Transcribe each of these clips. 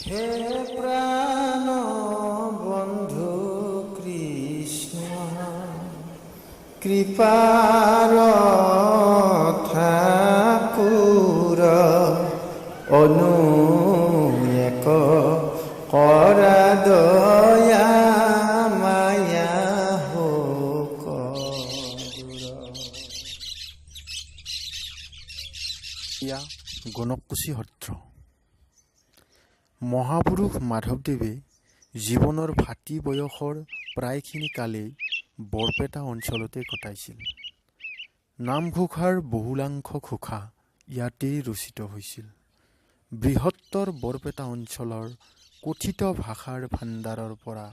হে প্ৰাণ বন্ধু কৃষ্ণ, কৃপাৰ ঠাকুৰ অনুয়েক কৰা দয়া মায়া হোক দূৰ। ইয়া গণকুশী সত্ৰ। মহাপুৰুষ মাধৱদেৱে জীৱনৰ ভাতৃ বয়সৰ প্ৰায়খিনি কালেই বৰপেটা অঞ্চলতে কটাইছিল। নামঘোষাৰ বহুলাংশ ঘোষা ইয়াতেই ৰচিত হৈছিল। বৃহত্তৰ বৰপেটা অঞ্চলৰ কথিত ভাষাৰ ভাণ্ডাৰৰ পৰা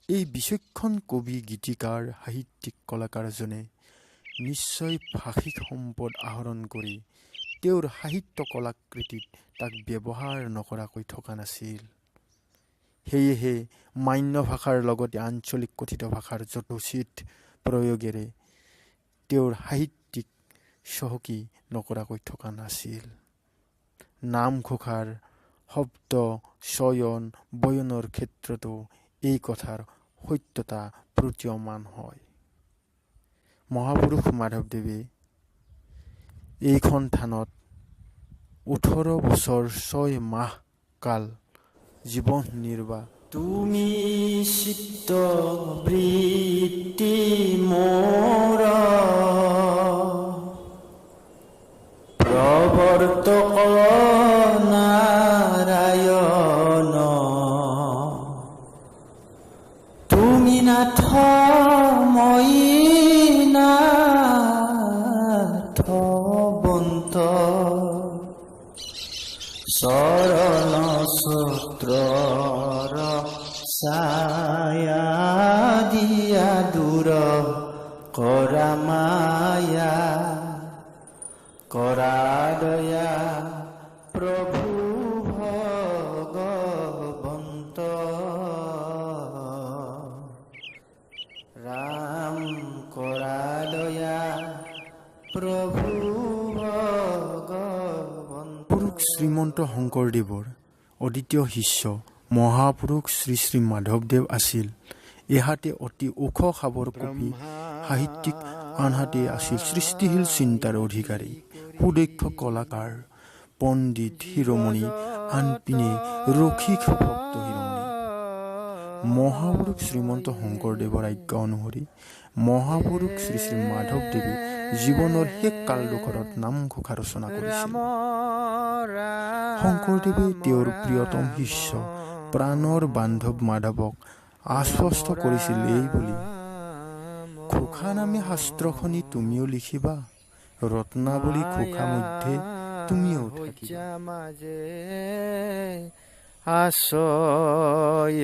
এই বিচক্ষণ কবি, গীতিকাৰ, সাহিত্যিক কলাকাৰজনে নিশ্চয় ভাষিক সম্পদ আহৰণ কৰি তেওঁৰ সাহিত্য কলাকৃতিত তাক ব্যৱহাৰ নকৰাকৈ থকা নাছিল। সেয়েহে মান্য ভাষাৰ লগতে আঞ্চলিক কথিত ভাষাৰ যথোচিত প্ৰয়োগেৰে তেওঁৰ সাহিত্যিক চহকী নকৰাকৈ থকা নাছিল। নামঘোষাৰ শব্দ চয়ন বয়নৰ ক্ষেত্ৰতো এই কথাৰ সত্যতা প্ৰতীয়মান হয়। মহাপুৰুষ মাধৱদেৱে এইখন থানত 18 বছৰ 6 মাহ কাল জীৱন নিৰ্বাহ। তুমি চিত্ত বৃত্তি মোৰ প্ৰৱৰ্তক নাৰায়ণ, তুমি নাথ মই নাথ বন্ত, চৰণ সূত্ৰৰ ছায়া দিয়া দূৰ কৰা মায়া, কৰা দয়া প্ৰভু ভগৱন্ত, ৰাম কৰা দয়া প্ৰভু পুৰুষ শ্ৰীমন্ত শংকৰদেৱৰ অদ্বিতীয় শিষ্য মহাপুৰুষ শ্ৰী শ্ৰী মাধৱদেৱ আছিল এহাতে অতি ওখ খাবৰ কবি সাহিত্যিক, আনহাতে আছিল সৃষ্টিশীল চিন্তাৰ অধিকাৰী, সুদক্ষ কলাকাৰ, পণ্ডিত শিৰোমণি, আনপিনে ৰসিক ভক্ত শিৰোমণি। মহাপুৰুষ শ্ৰীমন্ত শংকৰদেৱৰ আজ্ঞা অনুসৰি মহাপুৰুষ শ্ৰী শ্ৰী মাধৱদেৱে জীৱনৰ শেষ কালডোখৰত নামঘোষা ৰচনা কৰিছিল। শংকৰদেৱে তেওঁৰ প্ৰিয়তম শিষ্য প্ৰাণৰ বান্ধৱ মাধৱক আশ্বস্ত কৰিছিল এই বুলি, ঘোষা নামে শাস্ত্ৰখনি তুমিও লিখিবা, ৰত্নাৱলী ঘোষা মধ্যে তুমিও থাকিবা। আশয়